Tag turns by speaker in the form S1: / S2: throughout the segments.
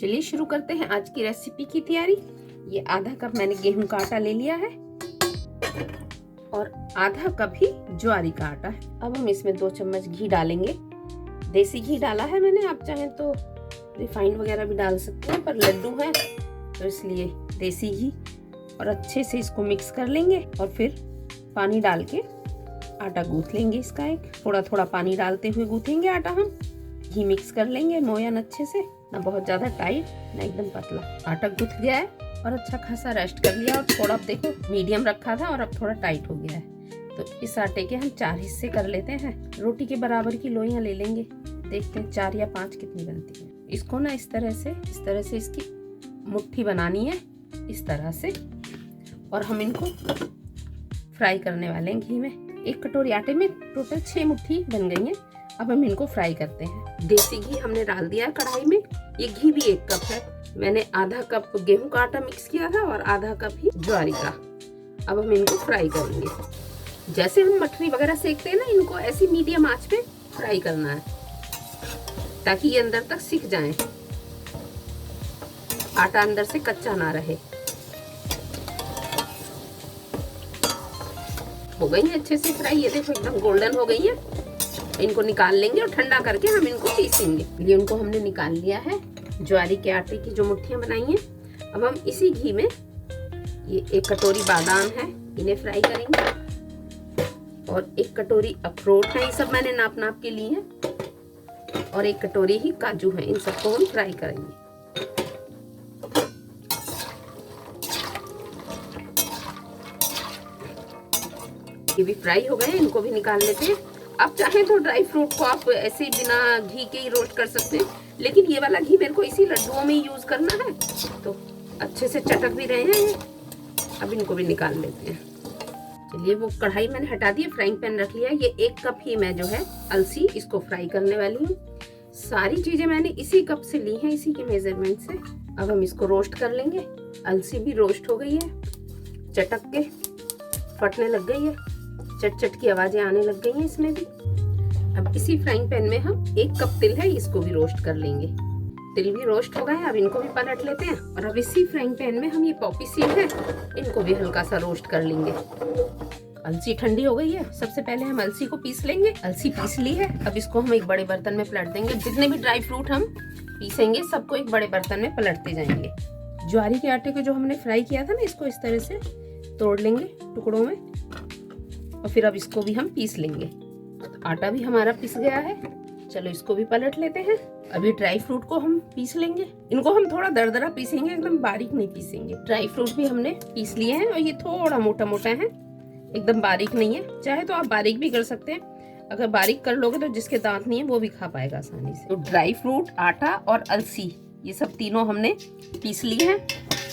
S1: चलिए शुरू करते हैं आज की रेसिपी की तैयारी। ये आधा कप मैंने गेहूं का आटा ले लिया है और आधा कप ही ज्वारी का आटा है। अब हम इसमें 2 चम्मच घी डालेंगे। देसी घी डाला है मैंने, आप चाहें तो रिफाइंड वगैरह भी डाल सकते हैं, पर लड्डू है तो इसलिए देसी घी। और अच्छे से इसको मिक्स कर लेंगे और फिर पानी डाल के आटा गूंथ लेंगे। इसका एक थोड़ा थोड़ा पानी डालते हुए गूंथेंगे आटा हम। घी मिक्स कर लेंगे मोयन अच्छे से, ना बहुत ज्यादा टाइट ना एकदम पतला। आटा गूंथ गया है और अच्छा खासा रेस्ट कर लिया और थोड़ा देखो मीडियम रखा था और अब थोड़ा टाइट हो गया है। तो इस आटे के हम 4 हिस्से कर लेते हैं। रोटी के बराबर की लोइयां ले लेंगे, देखते हैं 4 या 5 कितनी बनती है। इसको ना इस तरह से इसकी मुट्ठी बनानी है, इस तरह से। और हम इनको फ्राई करने वाले हैं घी में। 1 कटोरी आटे में टोटल 6 मुट्ठी बन गई हैं। अब हम इनको फ्राई करते हैं। देसी घी हमने डाल दिया है कढ़ाई में। ये घी भी 1 कप है। मैंने आधा कप गेहूं का आटा मिक्स किया था और आधा कप ही ज्वारी का। अब हम इनको फ्राई करेंगे। जैसे हम मठरी वगैरह सेकते हैं ना, इनको ऐसी मीडियम आंच पे फ्राई करना है ताकि ये अंदर तक सिक जाए, आटा अंदर से कच्चा ना रहे। हो गई है अच्छे से फ्राई, ये देखो एकदम गोल्डन हो गई है। इनको निकाल लेंगे और ठंडा करके हम इनको पीसेंगे। ये इनको हमने निकाल लिया है। ज्वारी के आटे की जो मुट्ठियां बनाई हैं, अब हम इसी घी में ये 1 कटोरी बादाम है, इन्हें फ्राई करेंगे। और 1 कटोरी अखरोट है, ये सब मैंने नाप के लिए हैं। और 1 कटोरी ही काजू है, इन सबको हम फ्राई करेंगे। ये भी फ्राई हो गए, इनको भी निकाल लेते हैं। आप चाहें तो ड्राई फ्रूट को आप ऐसे बिना घी के ही रोस्ट कर सकते हैं, लेकिन ये वाला घी मेरे को इसी लड्डुओं में यूज करना है तो अच्छे से चटक भी रहे हैं। अब इनको भी निकाल लेते हैं। चलिए वो कढ़ाई मैंने हटा दी, फ्राइंग पैन रख लिया। ये 1 कप ही मैं जो है अलसी इसको फ्राई करने वाली हूँ। सारी चीजें मैंने इसी कप से ली हैं, इसी के मेजरमेंट से। अब हम इसको रोस्ट कर लेंगे। अलसी भी रोस्ट हो गई है, चटक के फटने लग गई है, चट चट की आवाजें आने लग गई हैं इसमें भी। अब इसी फ्राइंग पैन में हम 1 कप तिल है, इसको भी रोस्ट कर लेंगे। तिल भी रोस्ट हो गए हैं, अब इनको भी पलट लेते हैं। और अब इसी फ्राइंग पैन में हम ये पॉपी सीड है, इनको भी हल्का सा रोस्ट कर लेंगे। अलसी ठंडी हो गई है, सबसे पहले हम अलसी को पीस लेंगे। अलसी पीस ली है, अब इसको हम एक बड़े बर्तन में पलट देंगे। जितने भी ड्राई फ्रूट हम पीसेंगे सबको एक बड़े बर्तन में पलटते जाएंगे। ज्वारी के आटे को जो हमने फ्राई किया था ना, इसको इस तरह से तोड़ लेंगे टुकड़ों में और फिर अब इसको भी हम पीस लेंगे। तो आटा भी हमारा पिस गया है। चलो इसको भी पलट लेते हैं। अभी ड्राई फ्रूट को हम पीस लेंगे। इनको हम थोड़ा दरदरा पीसेंगे, एकदम बारीक नहीं पीसेंगे। ड्राई फ्रूट भी हमने पीस लिए हैं और ये थोड़ा मोटा मोटा है, एकदम बारीक नहीं है। चाहे तो आप बारीक भी कर सकते हैं। अगर बारीक कर लोगे तो जिसके दांत नहीं है वो भी खा पाएगा आसानी से। तो ड्राई फ्रूट, आटा और अलसी ये सब तीनों हमने पीस ली है।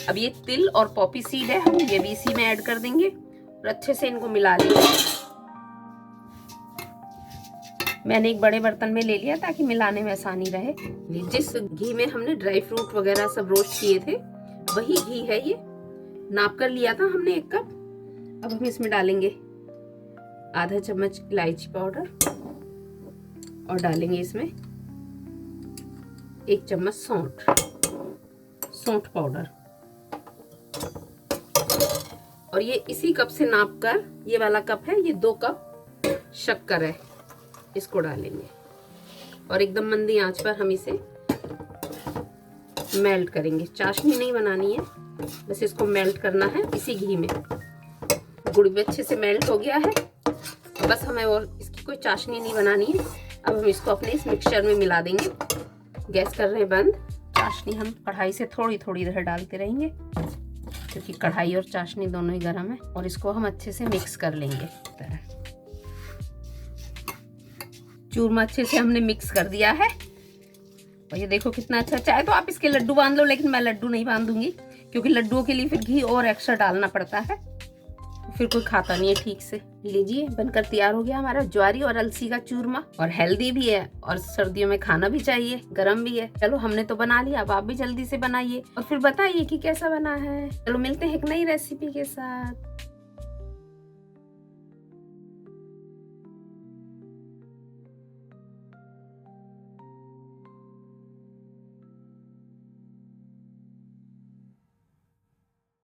S1: अब ये तिल और पॉपी सीड है, हम ये भी इसी में ऐड कर देंगे और अच्छे से इनको मिला लेंगे। मैंने एक बड़े बर्तन में ले लिया ताकि मिलाने में आसानी रहे। जिस घी में हमने ड्राई फ्रूट वगैरह सब रोस्ट किए थे वही घी है, ये नाप कर लिया था हमने 1 कप। अब हम इसमें डालेंगे आधा चम्मच इलायची पाउडर और डालेंगे इसमें 1 चम्मच सौंठ पाउडर। और ये इसी कप से नाप कर, ये वाला कप है, ये 2 कप शक्कर है, इसको डालेंगे और एकदम मंदी आंच पर हम इसे मेल्ट करेंगे। चाशनी नहीं बनानी है, बस इसको मेल्ट करना है इसी घी में। गुड़ भी अच्छे से मेल्ट हो गया है, बस हमें और इसकी कोई चाशनी नहीं बनानी है। अब हम इसको अपने इस मिक्सचर में मिला देंगे। गैस कर रहे हैं बंद। चाशनी हम कढ़ाई से थोड़ी थोड़ी देर डालते रहेंगे क्योंकि कढ़ाई और चाशनी दोनों ही गर्म है। और इसको हम अच्छे से मिक्स कर लेंगे। चूरमा अच्छे से हमने मिक्स कर दिया है और ये देखो कितना अच्छा। चाहे तो आप इसके लड्डू बांध लो, लेकिन मैं लड्डू नहीं बांधूंगी क्योंकि लड्डुओं के लिए फिर घी और एक्स्ट्रा डालना पड़ता है, फिर कोई खाता नहीं है ठीक से। लीजिए बनकर तैयार हो गया हमारा ज्वारी और अलसी का चूरमा। और हेल्दी भी है और सर्दियों में खाना भी चाहिए, गरम भी है। चलो हमने तो बना लिया, अब आप भी जल्दी से बनाइए और फिर बताइए कि कैसा बना है। चलो मिलते हैं एक नई रेसिपी के साथ।